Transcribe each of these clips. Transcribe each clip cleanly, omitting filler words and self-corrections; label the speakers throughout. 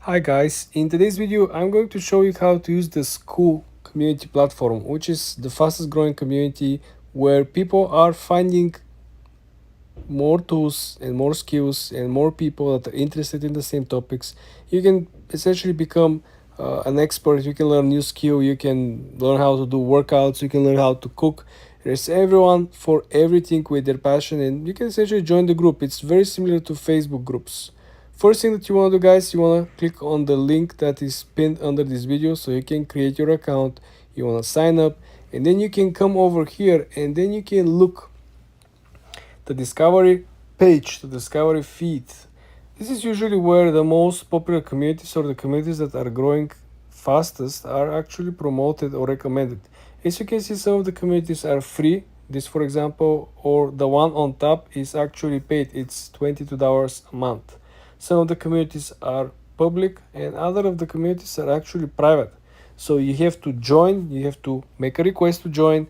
Speaker 1: Hi guys, in today's video I'm going to show you how to use the Skool community platform, which is the fastest growing community where people are finding more tools and more skills and more people that are interested in the same topics. You can essentially become an expert, you can learn new skill, you can learn how to do workouts, you can learn how to cook. There's everyone for everything with their passion, and you can essentially join the group. It's very similar to Facebook groups. First thing that you want to do, guys, you want to click on the link that is pinned under this video so you can create your account. You want to sign up, and then you can come over here and then you can look the discovery page, the discovery feed. This is usually where the most popular communities or the communities that are growing fastest are actually promoted or recommended. As you can see, some of the communities are free. This, for example, or the one on top is actually paid. It's $22 a month. Some of the communities are public and other of the communities are actually private. So you have to join, you have to make a request to join,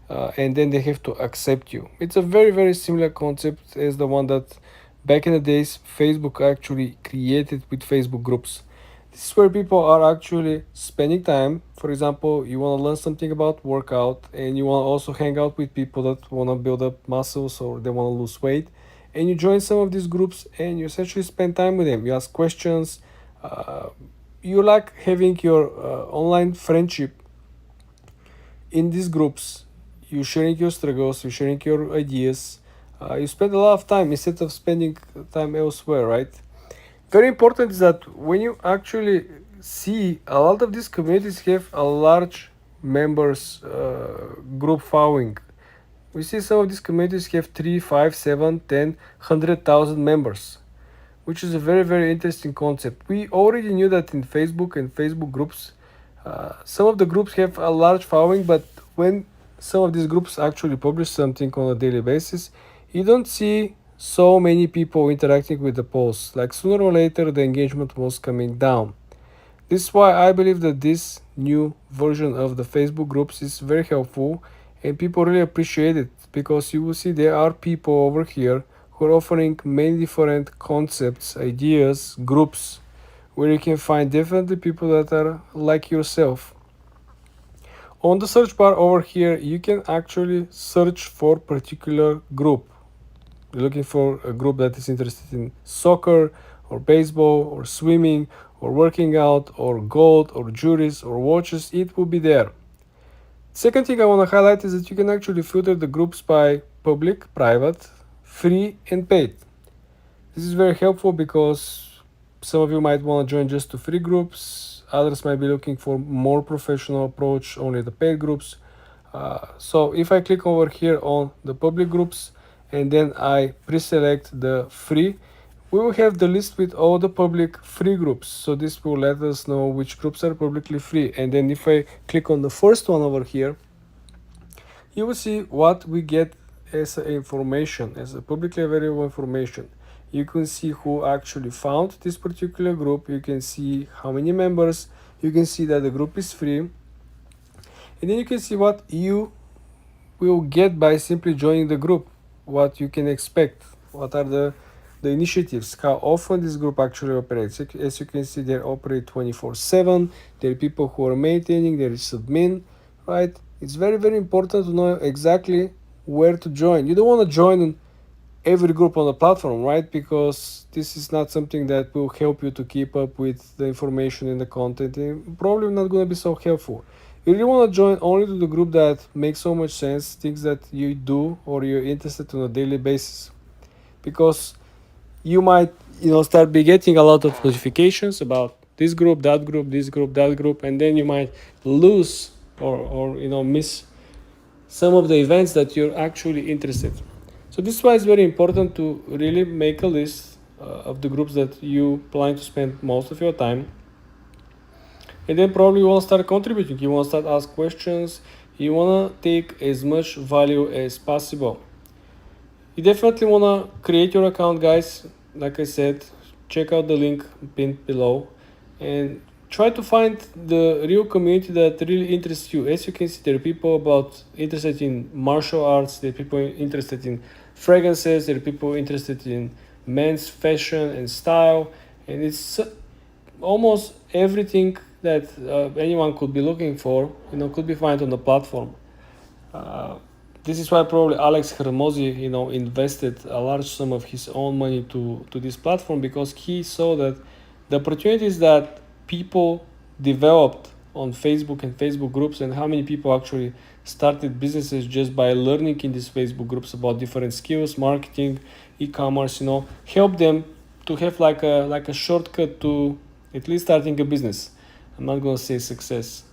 Speaker 1: and then they have to accept you. It's a very similar concept as the one that back in the days Facebook actually created with Facebook groups. This is where people are actually spending time. For example, you want to learn something about workout and you want to also hang out with people that want to build up muscles or they want to lose weight, and you join some of these groups and you essentially spend time with them. You ask questions. uh, you like having your online friendship in these groups. You sharing your struggles, you sharing your ideas. You spend a lot of time instead of spending time elsewhere, right? Very important is that when you actually see a lot of these communities have a large members group following. We see some of these communities have 3, 5, 7, 10, 100,000 members, which is a very interesting concept. We already knew that in Facebook and Facebook groups, some of the groups have a large following, but when some of these groups actually publish something on a daily basis, you don't see so many people interacting with the posts. Like sooner or later, the engagement was coming down. This is why I believe that this new version of the Facebook groups is very helpful and people really appreciate it, because you will see there are people over here who are offering many different concepts, ideas, groups where you can find definitely people that are like yourself. On the search bar over here, you can actually search for particular group. You're looking for a group that is interested in soccer or baseball or swimming or working out or gold or jewelries or watches, it will be there. Second thing I want to highlight is that you can actually filter the groups by public, private, free, and paid. This is very helpful because some of you might want to join just to free groups, others might be looking for more professional approach, only the paid groups. So if I click over here on the public groups and then I pre-select the free, we will have the list with all the public free groups. So this will let us know which groups are publicly free. And then if I click on the first one over here, you will see what we get as information, as a publicly available information. You can see who actually found this particular group, you can see how many members, you can see that the group is free, and then you can see what you will get by simply joining the group, what you can expect, what are the initiatives, how often this group actually operates. As you can see, they operate 24/7. There are people who are maintaining, there is admin, right? It's very important to know exactly where to join. You don't want to join every group on the platform, right? Because this is not something that will help you to keep up with the information and the content, and probably not going to be so helpful. You really want to join only to the group that makes so much sense, things that you do or you're interested in on a daily basis, because you might start be getting a lot of notifications about this group, that group, this group, that group, and then you might lose or miss some of the events that you're actually interested. So this is why it's very important to really make a list of the groups that you plan to spend most of your time, and then probably you want to start contributing, you want to start ask questions, you want to take as much value as possible. You definitely want to create your account, guys. Like I said, check out the link pinned below and try to find the real community that really interests you. As you can see, there are people interested in martial arts, there are people interested in fragrances, there are people interested in men's fashion and style, and it's almost everything that anyone could be looking for, could be found on the platform. This is why probably Alex Hermosi, invested a large sum of his own money to this platform, because he saw that the opportunities that people developed on Facebook and Facebook groups, and how many people actually started businesses just by learning in these Facebook groups about different skills, marketing, e-commerce, help them to have like a shortcut to at least starting a business. I'm not gonna say success.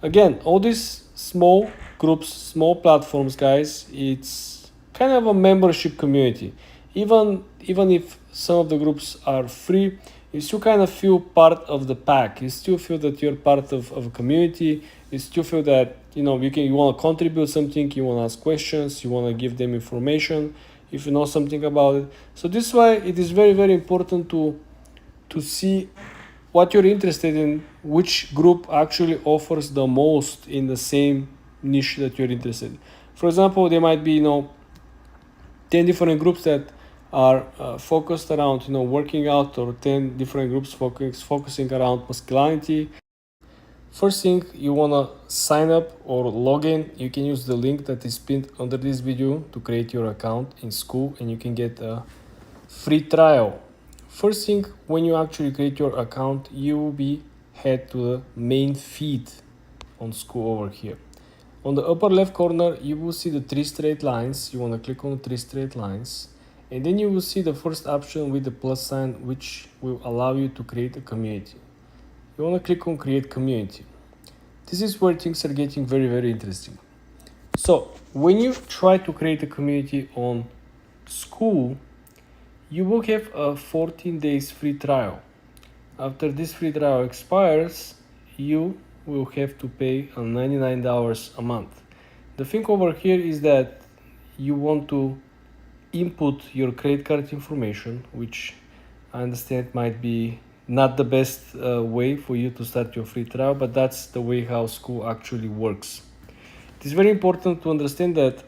Speaker 1: Again, all these small groups, small platforms, guys, it's kind of a membership community. Even if some of the groups are free, you still kind of feel part of the pack. You still feel that you're part of a community. You still feel that you want to contribute something, you want to ask questions, you want to give them information if you know something about it. So this is why it is very, very important to see what you're interested in, which group actually offers the most in the same niche that you're interested in. For example, there might be 10 different groups that are focused around working out, or 10 different groups focusing around masculinity. First thing, you want to sign up or log in. You can use the link that is pinned under this video to create your account in Skool, and you can get a free trial. First thing, when you actually create your account, you will be head to the main feed on Skool over here. On the upper left corner, you will see the 3 straight lines. You want to click on the 3 straight lines, and then you will see the first option with the plus sign, which will allow you to create a community. You want to click on create community. This is where things are getting very, very interesting. So when you try to create a community on Skool, you will have a 14 days free trial. After this free trial expires, you will have to pay $99 a month. The thing over here is that you want to input your credit card information, which I understand might be not the best way for you to start your free trial, but that's the way how Skool actually works. It is very important to understand that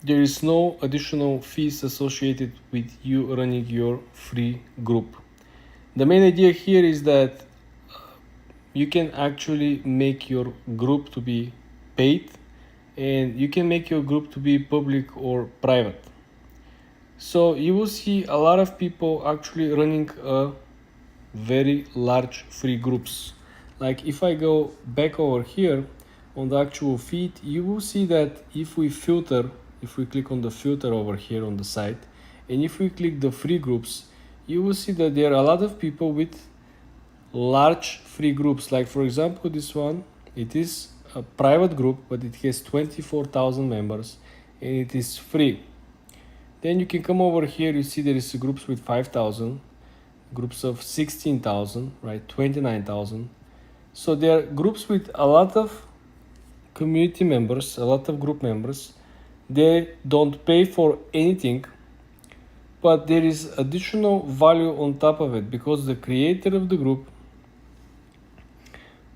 Speaker 1: there is no additional fees associated with you running your free group. The main idea here is that you can actually make your group to be paid, and you can make your group to be public or private. So you will see a lot of people actually running a very large free groups. Like if I go back over here on the actual feed, you will see that if we click on the filter over here on the site, and if we click the free groups, you will see that there are a lot of people with large free groups. Like for example, this one, it is a private group, but it has 24,000 members and it is free. Then you can come over here, you see there is groups with 5,000, groups of 16,000, right, 29,000. So there are groups with a lot of community members, a lot of group members. They don't pay for anything, but there is additional value on top of it, because the creator of the group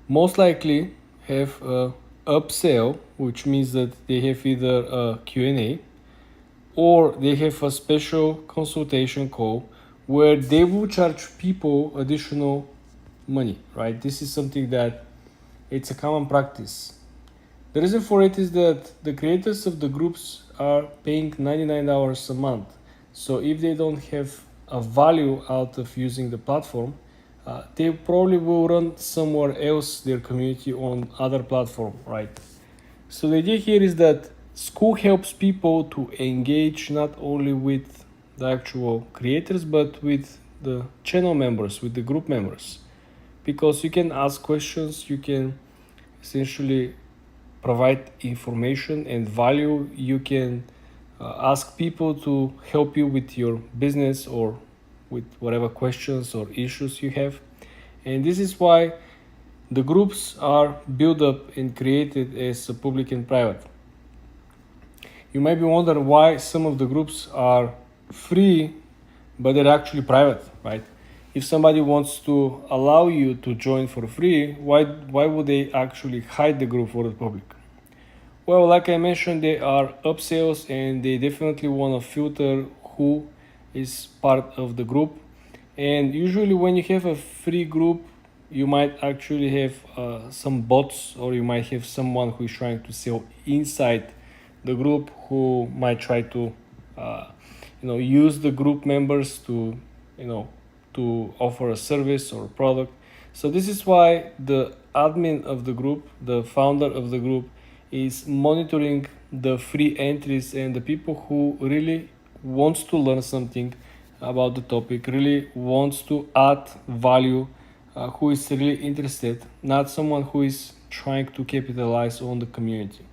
Speaker 1: most likely have a upsell, which means that they have either a Q&A or they have a special consultation call where they will charge people additional money, right? This is something that it's a common practice. The reason for it is that the creators of the groups are paying $99 a month. So if they don't have a value out of using the platform, they probably will run somewhere else their community on other platform, right? So the idea here is that Skool helps people to engage not only with the actual creators, but with the channel members, with the group members, because you can ask questions, you can essentially provide information and value. You can ask people to help you with your business or with whatever questions or issues you have. And this is why the groups are built up and created as a public and private. You might be wondering why some of the groups are free, but they're actually private, right? If somebody wants to allow you to join for free, why would they actually hide the group for the public? Well, like I mentioned, they are upsells, and they definitely want to filter who is part of the group. And usually when you have a free group, you might actually have some bots, or you might have someone who is trying to sell inside the group, who might try to uh, use the group members to you know to offer a service or a product. So this is why the admin of the group, the founder of the group, is monitoring the free entries and the people who really wants to learn something about the topic, really wants to add value, who is really interested, not someone who is trying to capitalize on the community.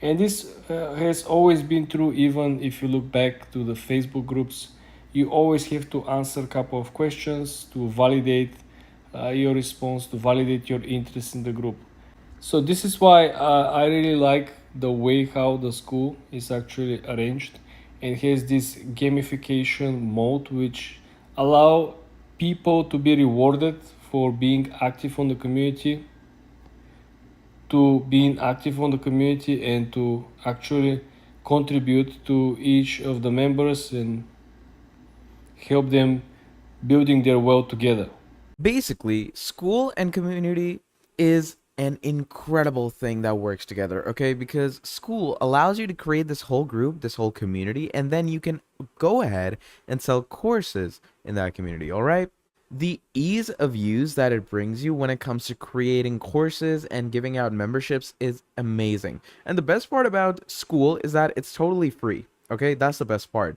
Speaker 1: And this has always been true, even if you look back to the Facebook groups. You always have to answer a couple of questions to validate your response, to validate your interest in the group. So this is why I really like the way how the Skool is actually arranged, and has this gamification mode which allow people to be rewarded for being active on the community, and to actually contribute to each of the members and help them building their wealth together.
Speaker 2: Basically, school and community is an incredible thing that works together, okay? Because school allows you to create this whole group, this whole community, and then you can go ahead and sell courses in that community, all right? The ease of use that it brings you when it comes to creating courses and giving out memberships is amazing. And the best part about Skool is that it's totally free, okay? That's the best part.